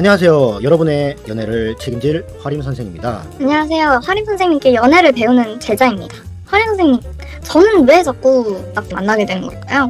안녕하세요. 여러분의 연애를 책임질 화림 선생입니다. 안녕하세요. 화림 선생님께 연애를 배우는 제자입니다. 화림 선생님, 저는 왜 자꾸 만나게 되는 걸까요?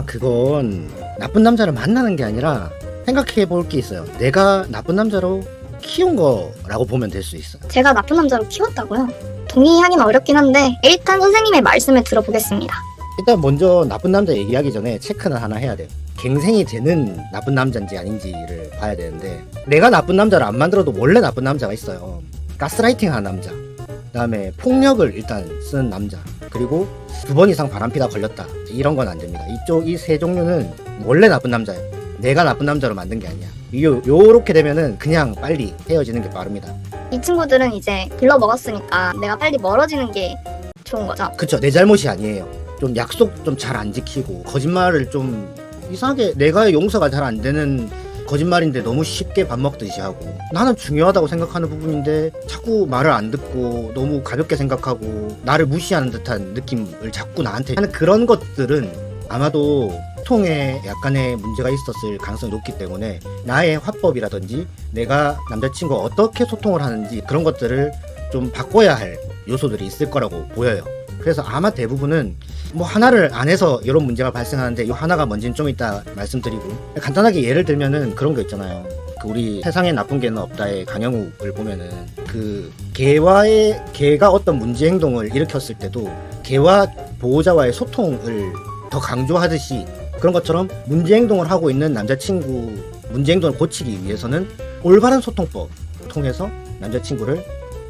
그건 나쁜 남자를 만나는 게 아니라 생각해 볼 게 있어요. 내가 나쁜 남자로 키운 거라고 보면 될 수 있어요. 제가 나쁜 남자로 키웠다고요? 동의하기는 어렵긴 한데 일단 선생님의 말씀을 들어보겠습니다. 일단 먼저 나쁜 남자 얘기하기 전에 체크는 하나 해야 돼요. 갱생이 되는 나쁜 남자인지 아닌지를 봐야 되는데, 내가 나쁜 남자를 안 만들어도 원래 나쁜 남자가 있어요. 가스라이팅 하는 남자, 그 다음에 폭력을 일단 쓰는 남자, 그리고 2번 이상 바람피다 걸렸다, 이런 건 안 됩니다. 이 세 종류는 원래 나쁜 남자예요. 내가 나쁜 남자로 만든 게 아니야. 요렇게 되면은 그냥 빨리 헤어지는 게 빠릅니다. 이 친구들은 이제 글러먹었으니까 내가 빨리 멀어지는 게 좋은 거죠. 그쵸, 내 잘못이 아니에요. 좀 약속 좀 잘 안 지키고, 거짓말을 좀 이상하게 내가 용서가 잘 안 되는 거짓말인데 너무 쉽게 밥 먹듯이 하고, 나는 중요하다고 생각하는 부분인데 자꾸 말을 안 듣고 너무 가볍게 생각하고 나를 무시하는 듯한 느낌을 자꾸 나한테 하는 그런 것들은 아마도 소통에 약간의 문제가 있었을 가능성이 높기 때문에, 나의 화법이라든지 내가 남자친구와 어떻게 소통을 하는지 그런 것들을 좀 바꿔야 할 요소들이 있을 거라고 보여요. 그래서 아마 대부분은 뭐 하나를 안 해서 이런 문제가 발생하는데, 이 하나가 뭔지는 좀 이따 말씀드리고, 간단하게 예를 들면은 그런 거 있잖아요. 우리 세상에 나쁜 개는 없다의 강영욱을 보면은, 개가 어떤 문제 행동을 일으켰을 때도 개와 보호자와의 소통을 더 강조하듯이, 그런 것처럼 문제 행동을 하고 있는 남자친구 문제 행동을 고치기 위해서는 올바른 소통법 통해서 남자친구를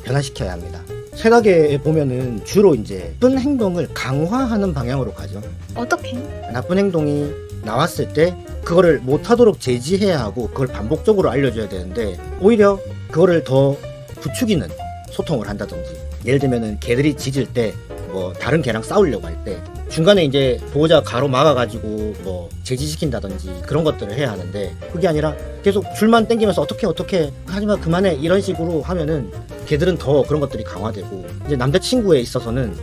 변화시켜야 합니다. 세가계에 보면은 주로 이제 나쁜 행동을 강화하는 방향으로 가죠. 어떻게? 나쁜 행동이 나왔을 때 그거를 못하도록 제지해야 하고, 그걸 반복적으로 알려줘야 되는데, 오히려 그거를 더 부추기는 소통을 한다든지, 예를 들면은 개들이 짖을 때 뭐 다른 개랑 싸우려고 할 때 중간에 이제 보호자가 가로막아가지고 뭐 제지시킨다든지 그런 것들을 해야 하는데, 그게 아니라 계속 줄만 당기면서 어떻게 하지마 그만해 이런 식으로 하면은 걔들은 더 그런 것들이 강화되고, 이제 남자친구에 있어서는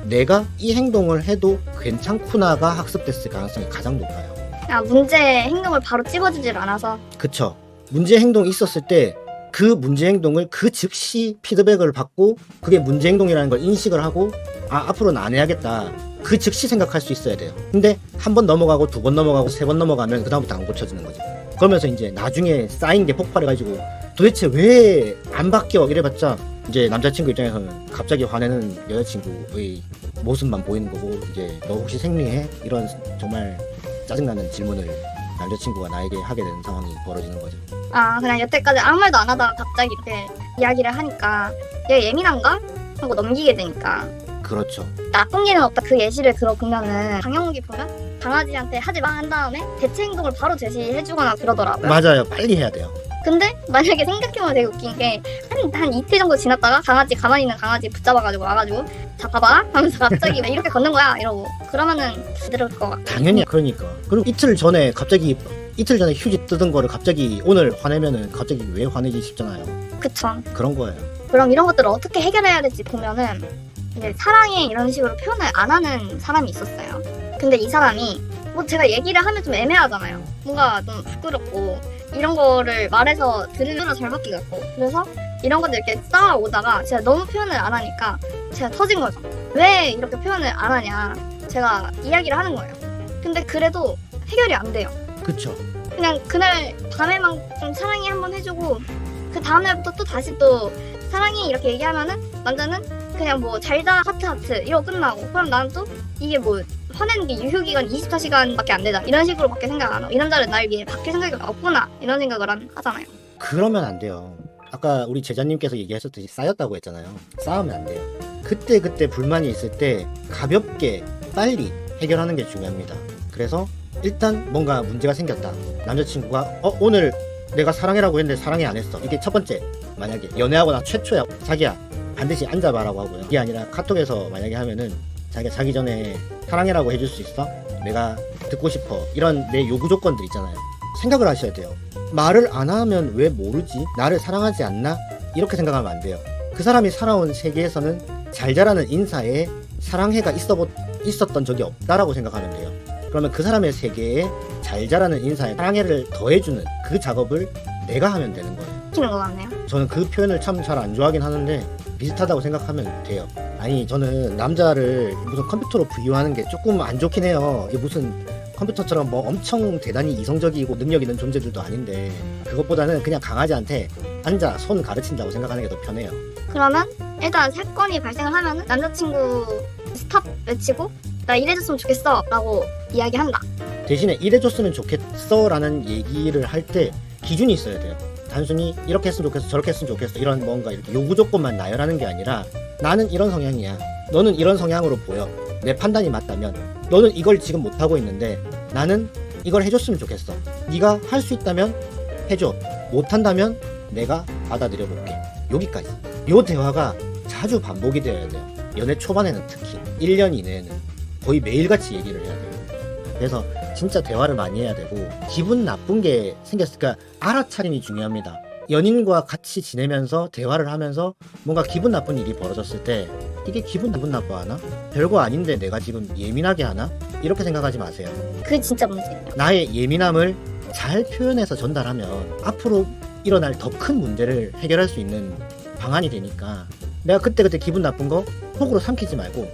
내가 이 행동을 해도 괜찮구나가 학습됐을 가능성이 가장 높아요. 문제 행동을 바로 찝어주질 않아서. 그쵸. 문제 행동이 있었을 때 그 문제 행동을 그 즉시 피드백을 받고, 그게 문제 행동이라는 걸 인식을 하고, 앞으로는 안 해야겠다, 그 즉시 생각할 수 있어야 돼요. 근데 한 번 넘어가고 2번 넘어가고 3번 넘어가면 그 다음부터 안 고쳐지는 거지. 그러면서 이제 나중에 쌓인 게 폭발해가지고 도대체 왜 안 바뀌어 이래봤자, 이제 남자친구 입장에서는 갑자기 화내는 여자친구의 모습만 보이는 거고, 이제 너 혹시 생리해? 이런 정말 짜증나는 질문을 남자친구가 나에게 하게 되는 상황이 벌어지는 거죠. 그냥 여태까지 아무 말도 안 하다가 갑자기 이렇게 이야기를 하니까 얘 예민한가? 하고 넘기게 되니까. 그렇죠. 나쁜 개는 없다 그 예시를 들어보면은 강영욱이 보면 강아지한테 하지마 한 다음에 대체 행동을 바로 제시해주거나 그러더라고요. 맞아요. 빨리 해야 돼요. 근데 만약에 생각해보면 되게 웃긴 게 한 이틀 정도 지났다가 가만히 있는 강아지 붙잡아가지고 와가지고 자 봐봐 하면서 갑자기 왜 이렇게 걷는 거야 이러고, 그러면은 부드러울 것 같아. 당연히. 그러니까. 그리고 이틀 전에 휴지 뜯은 거를 갑자기 오늘 화내면은 갑자기 왜 화내지 싶잖아요. 그쵸. 그런 거예요. 그럼 이런 것들을 어떻게 해결해야 될지 보면은, 이제 사랑해 이런 식으로 표현을 안 하는 사람이 있었어요. 근데 이 사람이 뭐 제가 얘기를 하면 좀 애매하잖아요. 뭔가 좀 부끄럽고 이런 거를 말해서 들으러 잘 받기 같고, 그래서 이런 것들 이렇게 쌓아오다가 제가 너무 표현을 안 하니까 제가 터진 거죠. 왜 이렇게 표현을 안 하냐, 제가 이야기를 하는 거예요. 근데 그래도 해결이 안 돼요. 그쵸. 그냥 그날 밤에만 좀 사랑해 한번 해주고, 그 다음날부터 또 다시 또 사랑해 이렇게 얘기하면은 남자는 그냥 뭐 잘자 하트 이러고 끝나고, 그럼 나는 또 이게 뭐 화내는 게 유효기간 24시간밖에 안 되다 이런 식으로 밖에 생각 안 하고, 이 남자는 날 위해 바뀔 생각이 없구나 이런 생각을 하잖아요. 그러면 안 돼요. 아까 우리 제자님께서 얘기하셨듯이 쌓였다고 했잖아요. 쌓으면 안 돼요. 그때 불만이 있을 때 가볍게 빨리 해결하는 게 중요합니다. 그래서 일단 뭔가 문제가 생겼다. 남자친구가 오늘 내가 사랑해라고 했는데 사랑해 안 했어. 이게 첫 번째. 만약에 연애하거나 최초야, 자기야 반드시 앉아봐라고 하고요. 이게 아니라 카톡에서 만약에 하면은, 자기가 자기 전에 사랑해라고 해줄 수 있어? 내가 듣고 싶어. 이런 내 요구 조건들 있잖아요. 생각을 하셔야 돼요. 말을 안 하면 왜 모르지? 나를 사랑하지 않나? 이렇게 생각하면 안 돼요. 그 사람이 살아온 세계에서는 잘 자라는 인사에 사랑해가 있었던 적이 없다라고 생각하면 돼요. 그러면 그 사람의 세계에 잘 자라는 인사에 사랑해를 더해주는 그 작업을 내가 하면 되는 거예요. 시키는 것 같네요. 저는 그 표현을 참 잘 안 좋아하긴 하는데 비슷하다고 생각하면 돼요. 아니 저는 남자를 무슨 컴퓨터로 비유하는 게 조금 안 좋긴 해요. 이게 무슨 컴퓨터처럼 뭐 엄청 대단히 이성적이고 능력 있는 존재들도 아닌데 그것보다는 그냥 강아지한테 앉아 손 가르친다고 생각하는 게 더 편해요. 그러면 일단 사건이 발생을 하면 남자친구 스탑 외치고 나 이래줬으면 좋겠어 라고 이야기한다. 대신에 이래줬으면 좋겠어 라는 얘기를 할 때 기준이 있어야 돼요. 단순히 이렇게 했으면 좋겠어 저렇게 했으면 좋겠어 이런 뭔가 이렇게 요구 조건만 나열하는 게 아니라 나는 이런 성향이야, 너는 이런 성향으로 보여, 내 판단이 맞다면 너는 이걸 지금 못하고 있는데 나는 이걸 해줬으면 좋겠어, 네가 할 수 있다면 해줘, 못한다면 내가 받아들여 볼게. 여기까지. 요 대화가 자주 반복이 되어야 돼요. 연애 초반에는 특히 1년 이내에는 거의 매일같이 얘기를 해야 돼요. 그래서 진짜 대화를 많이 해야 되고 기분 나쁜 게 생겼으니까 알아차림이 중요합니다. 연인과 같이 지내면서 대화를 하면서 뭔가 기분 나쁜 일이 벌어졌을 때 이게 기분 나빠 하나? 별거 아닌데 내가 지금 예민하게 하나? 이렇게 생각하지 마세요. 그게 진짜 문제예요. 나의 예민함을 잘 표현해서 전달하면 앞으로 일어날 더 큰 문제를 해결할 수 있는 방안이 되니까 내가 그때 기분 나쁜 거 속으로 삼키지 말고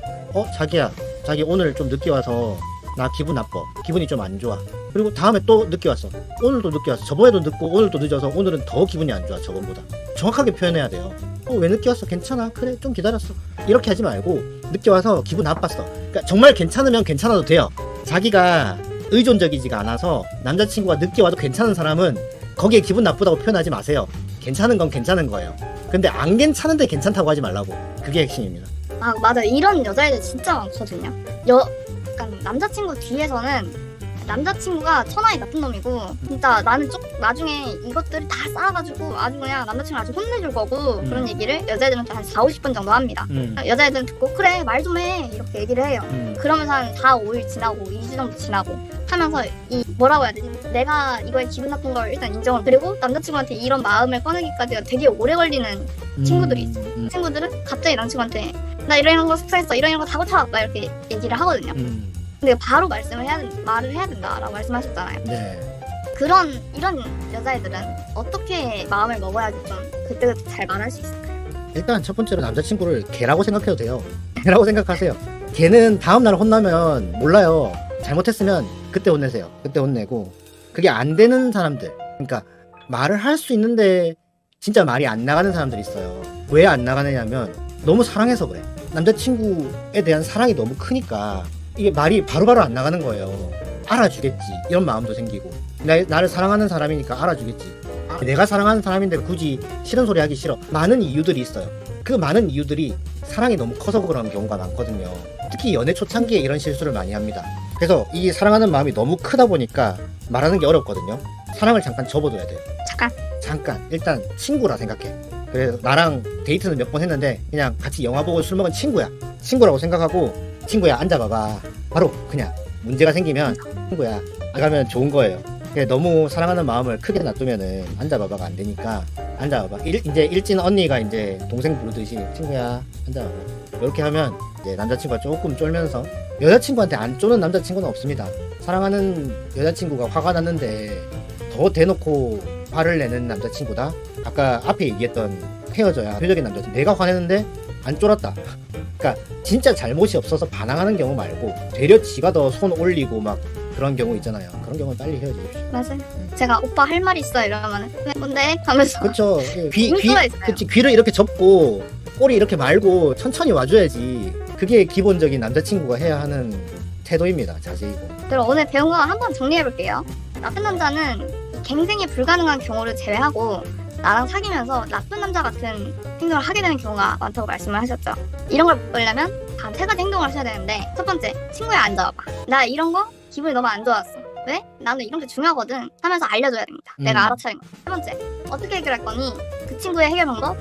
자기야 자기 오늘 좀 늦게 와서 나 기분 나빠, 기분이 좀 안 좋아. 그리고 다음에 또 늦게 왔어, 오늘도 늦게 왔어, 저번에도 늦고 오늘도 늦어서 오늘은 더 기분이 안 좋아. 저번보다 정확하게 표현해야 돼요. 왜 늦게 왔어? 괜찮아, 그래 좀 기다렸어. 이렇게 하지 말고 늦게 와서 기분 나빴어. 그러니까 정말 괜찮으면 괜찮아도 돼요. 자기가 의존적이지가 않아서 남자친구가 늦게 와도 괜찮은 사람은 거기에 기분 나쁘다고 표현하지 마세요. 괜찮은 건 괜찮은 거예요. 근데 안 괜찮은데 괜찮다고 하지 말라고. 그게 핵심입니다. 아 맞아, 이런 여자애들 진짜 많거든요. 약간 남자친구 뒤에서는 남자친구가 천하의 나쁜 놈이고 진짜 나는 나중에 이것들을 다 쌓아가지고 아주 그냥 남자친구를 아주 혼내줄 거고 그런 얘기를 여자애들한테 한 4, 50분 정도 합니다. 여자애들은 듣고 그래 말 좀 해 이렇게 얘기를 해요. 그러면서 한 4, 5일 지나고 2주 정도 지나고 하면서 이 뭐라고 해야 되지? 내가 이거에 기분 나쁜 걸 일단 인정을, 그리고 남자친구한테 이런 마음을 꺼내기까지가 되게 오래 걸리는 친구들이 있어요. 친구들은 갑자기 남자친구한테 나 이런 거 속상했어, 이런 거 다 고쳐 막 이렇게 얘기를 하거든요. 근데 바로 말을 해야 된다라고 말씀하셨잖아요. 네. 이런 여자애들은 어떻게 마음을 먹어야지 좀 그때그때 잘 말할 수 있을까요? 일단 첫 번째로 남자친구를 개라고 생각해도 돼요. 개라고 생각하세요. 개는 다음날 혼나면 몰라요. 잘못했으면 그때 혼내세요. 그때 혼내고 그게 안 되는 사람들, 그러니까 말을 할 수 있는데 진짜 말이 안 나가는 사람들이 있어요. 왜 안 나가느냐면 너무 사랑해서 그래. 남자친구에 대한 사랑이 너무 크니까 이게 말이 바로바로 안 나가는 거예요. 알아주겠지 이런 마음도 생기고 나를 사랑하는 사람이니까 알아주겠지. 내가 사랑하는 사람인데 굳이 싫은 소리 하기 싫어. 많은 이유들이 있어요. 그 많은 이유들이 사랑이 너무 커서 그런 경우가 많거든요. 특히 연애 초창기에 이런 실수를 많이 합니다. 그래서 이 사랑하는 마음이 너무 크다 보니까 말하는 게 어렵거든요. 사랑을 잠깐 접어둬야 돼요. 잠깐 일단 친구라 생각해. 그래서 나랑 데이트는 몇 번 했는데 그냥 같이 영화 보고 술 먹은 친구라고 생각하고 친구야 앉아봐봐. 바로 그냥 문제가 생기면 친구야 나가면 좋은 거예요. 너무 사랑하는 마음을 크게 놔두면은 앉아봐봐가 안 되니까 앉아봐봐. 이제 일진 언니가 이제 동생 부르듯이 친구야 앉아봐봐. 이렇게 하면 이제 남자친구가 조금 쫄면서, 여자친구한테 안 쪼는 남자친구는 없습니다. 사랑하는 여자친구가 화가 났는데 더 대놓고 화를 내는 남자친구다. 아까 앞에 얘기했던 헤어져야 표적인 남자친구. 내가 화내는데 안 쫄았다. 그러니까 진짜 잘못이 없어서 반항하는 경우 말고 되려 지가 더 손 올리고 막 그런 경우 있잖아요. 그런 경우는 빨리 헤어지십시오. 맞아요. 제가 오빠 할 말 있어 이러면 왜 뭔데? 하면서 그쵸. 인기가 있어요. 그치. 귀를 이렇게 접고 꼬리 이렇게 말고 천천히 와줘야지. 그게 기본적인 남자친구가 해야 하는 태도입니다. 자세이고. 그럼 오늘 배운 거 한번 정리해볼게요. 나쁜 남자는 갱생이 불가능한 경우를 제외하고 나랑 사귀면서 나쁜 남자 같은 행동을 하게 되는 경우가 많다고 말씀을 하셨죠. 이런 걸 보려면 단 3가지 행동을 하셔야 되는데, 첫 번째, 친구야 앉아와봐. 나 이런 거 기분이 너무 안 좋았어. 왜? 나는 이런 게 중요하거든 하면서 알려줘야 됩니다. 내가 알아차린 거. 세 번째, 어떻게 해결할 거니? 그 친구의 해결 방법,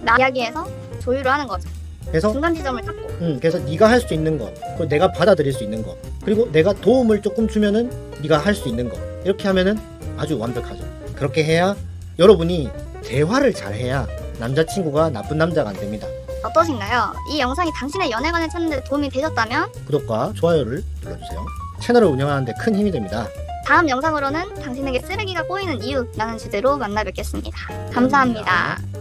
나 이야기해서 조율을 하는 거죠. 그래서 중간 지점을 잡고. 그래서 네가 할 수 있는 거, 그리고 내가 받아들일 수 있는 거, 그리고 내가 도움을 조금 주면은 네가 할 수 있는 거, 이렇게 하면은 아주 완벽하죠. 그렇게 해야, 여러분이 대화를 잘 해야 남자친구가 나쁜 남자가 안 됩니다. 어떠신가요? 이 영상이 당신의 연애관을 찾는 데 도움이 되셨다면 구독과 좋아요를 눌러주세요. 채널을 운영하는 데 큰 힘이 됩니다. 다음 영상으로는 당신에게 쓰레기가 꼬이는 이유라는 주제로 만나 뵙겠습니다. 감사합니다.